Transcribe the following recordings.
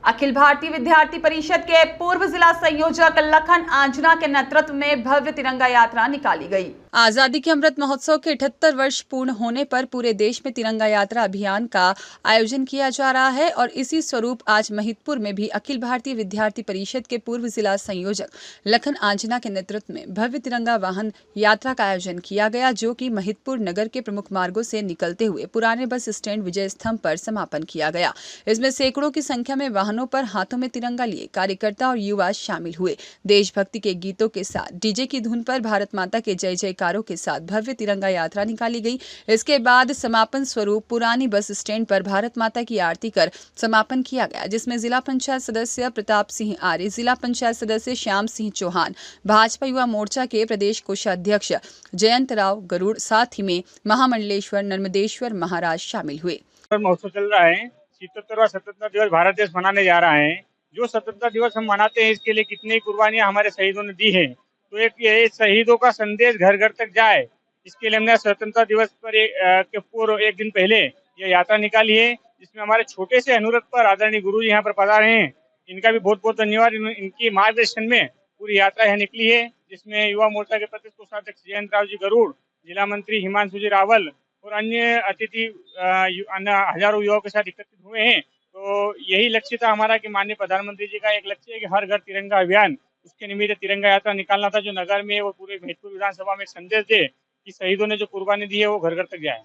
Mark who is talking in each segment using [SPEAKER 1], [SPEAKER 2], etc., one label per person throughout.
[SPEAKER 1] अखिल भारतीय विद्यार्थी परिषद के पूर्व जिला संयोजक लखन आंजना के नेतृत्व में भव्य तिरंगा यात्रा निकाली गई। आजादी के अमृत महोत्सव के 78 वर्ष पूर्ण होने पर पूरे देश में तिरंगा यात्रा अभियान का आयोजन किया जा रहा है और इसी स्वरूप आज महिदपुर में भी अखिल भारतीय विद्यार्थी परिषद के पूर्व जिला संयोजक लखन आंजना के नेतृत्व में भव्य तिरंगा वाहन यात्रा का आयोजन किया गया, जो कि महिदपुर नगर के प्रमुख मार्गों से निकलते हुए पुराने बस स्टैंड विजय स्तंभ पर समापन किया गया। इसमें सैकड़ों की संख्या में वाहनों पर हाथों में तिरंगा लिए कार्यकर्ता और युवा शामिल हुए। देशभक्ति के गीतों के साथ डीजे की धुन पर भारत माता के जय जयकारों के साथ भव्य तिरंगा यात्रा निकाली गई। इसके बाद समापन स्वरूप पुरानी बस स्टैंड पर भारत माता की आरती कर समापन किया गया, जिसमें जिला पंचायत सदस्य प्रताप सिंह आर्य, जिला पंचायत सदस्य श्याम सिंह चौहान, भाजपा युवा मोर्चा के प्रदेश कोषाध्यक्ष जयंत राव गरुड़, साथ ही में महामंडलेश्वर नर्मदेश्वर महाराज शामिल हुए।
[SPEAKER 2] महोत्सव चल रहा है। 77वां स्वतंत्रता दिवस भारत देश मनाने जा रहा है। जो स्वतंत्रता दिवस हम मनाते हैं, इसके लिए कितनी कुर्बानियां हमारे शहीदों ने दी है, तो एक ये शहीदों का संदेश घर घर तक जाए, इसके लिए हमने स्वतंत्रता दिवस पर के पूर्व एक दिन पहले ये यात्रा निकाली है, जिसमें हमारे छोटे से अनुरोध पर आदरणीय गुरु जी यहाँ पर पधारे हैं। इनका भी बहुत बहुत धन्यवाद। इनकी मार्गदर्शन में पूरी यात्रा यहाँ निकली है, जिसमें युवा मोर्चा के प्रदेश कोषाध्यक्ष जयंत राव जी गरुड़, जिला मंत्री हिमांशु जी रावल और अन्य अतिथि अन्य हजारों युवाओं के साथ एकत्रित हुए हैं। तो यही लक्ष्य था हमारा कि माननीय प्रधानमंत्री जी का एक लक्ष्य है कि हर घर तिरंगा अभियान, उसके निमित्त तिरंगा यात्रा निकालना था, जो नगर में वो पूरे महिदपुर विधानसभा में एक संदेश दे कि शहीदों ने जो कुर्बानी दी है वो घर घर तक जाए।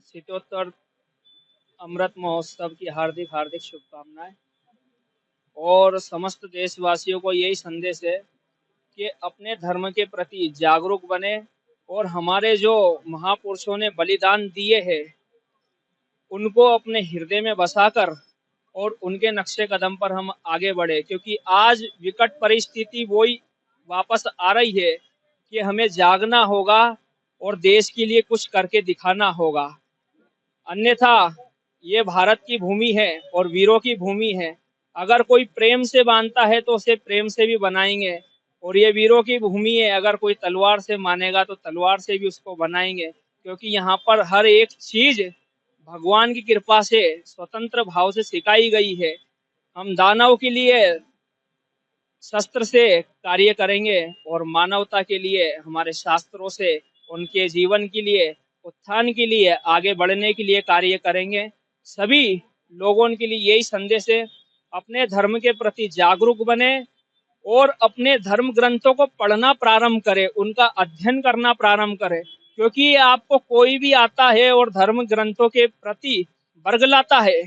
[SPEAKER 3] 77 अमृत महोत्सव की हार्दिक हार्दिक शुभकामनाएं और समस्त देशवासियों को यही संदेश है कि अपने धर्म के प्रति जागरूक बने और हमारे जो महापुरुषों ने बलिदान दिए हैं उनको अपने हृदय में बसाकर और उनके नक्शे कदम पर हम आगे बढ़े, क्योंकि आज विकट परिस्थिति वही वापस आ रही है कि हमें जागना होगा और देश के लिए कुछ करके दिखाना होगा। अन्यथा ये भारत की भूमि है और वीरों की भूमि है। अगर कोई प्रेम से बांधता है तो उसे प्रेम से भी बनाएंगे, और ये वीरों की भूमि है। अगर कोई तलवार से मानेगा तो तलवार से भी उसको बनाएंगे, क्योंकि यहाँ पर हर एक चीज भगवान की कृपा से स्वतंत्र भाव से सिखाई गई है। हम दानव के लिए शस्त्र से कार्य करेंगे और मानवता के लिए हमारे शास्त्रों से उनके जीवन के लिए, उत्थान के लिए, आगे बढ़ने के लिए कार्य करेंगे। सभी लोगों के लिए यही संदेश है, अपने धर्म के प्रति जागरूक बने और अपने धर्म ग्रंथों को पढ़ना प्रारंभ करें, उनका अध्ययन करना प्रारंभ करें, क्योंकि आपको कोई भी आता है और धर्म ग्रंथों के प्रति बरगलाता है।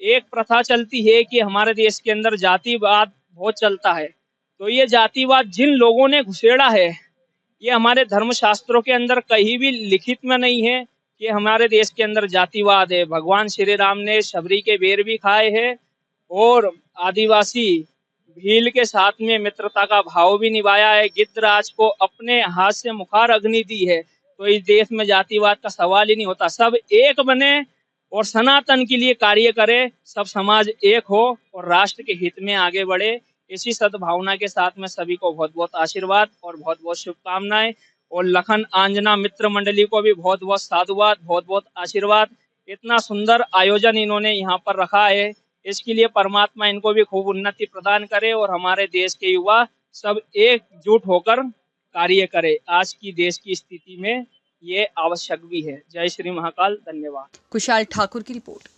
[SPEAKER 3] एक प्रथा चलती है कि हमारे देश के अंदर जातिवाद बहुत चलता है, तो ये जातिवाद जिन लोगों ने घुसेड़ा है, ये हमारे धर्म शास्त्रों के अंदर कहीं भी लिखित में नहीं है कि हमारे देश के अंदर जातिवाद है। भगवान श्री राम ने शबरी के बेर भी खाए हैं और आदिवासी भील के साथ में मित्रता का भाव भी निभाया है। गिद्धराज को अपने हाथ से मुखार अग्नि दी है। तो इस देश में जातिवाद का सवाल ही नहीं होता। सब एक बने और सनातन के लिए कार्य करे, सब समाज एक हो और राष्ट्र के हित में आगे बढ़े। इसी सद्भावना के साथ में सभी को बहुत बहुत आशीर्वाद और बहुत बहुत शुभकामनाएं, और लखन आंजना मित्र मंडली को भी बहुत बहुत साधुवाद, बहुत बहुत आशीर्वाद। इतना सुंदर आयोजन इन्होंने यहाँ पर रखा है, इसके लिए परमात्मा इनको भी खूब उन्नति प्रदान करे और हमारे देश के युवा सब एकजुट होकर कार्य करे। आज की देश की स्थिति में ये आवश्यक भी है। जय श्री महाकाल। धन्यवाद।
[SPEAKER 1] कुशाल ठाकुर की रिपोर्ट।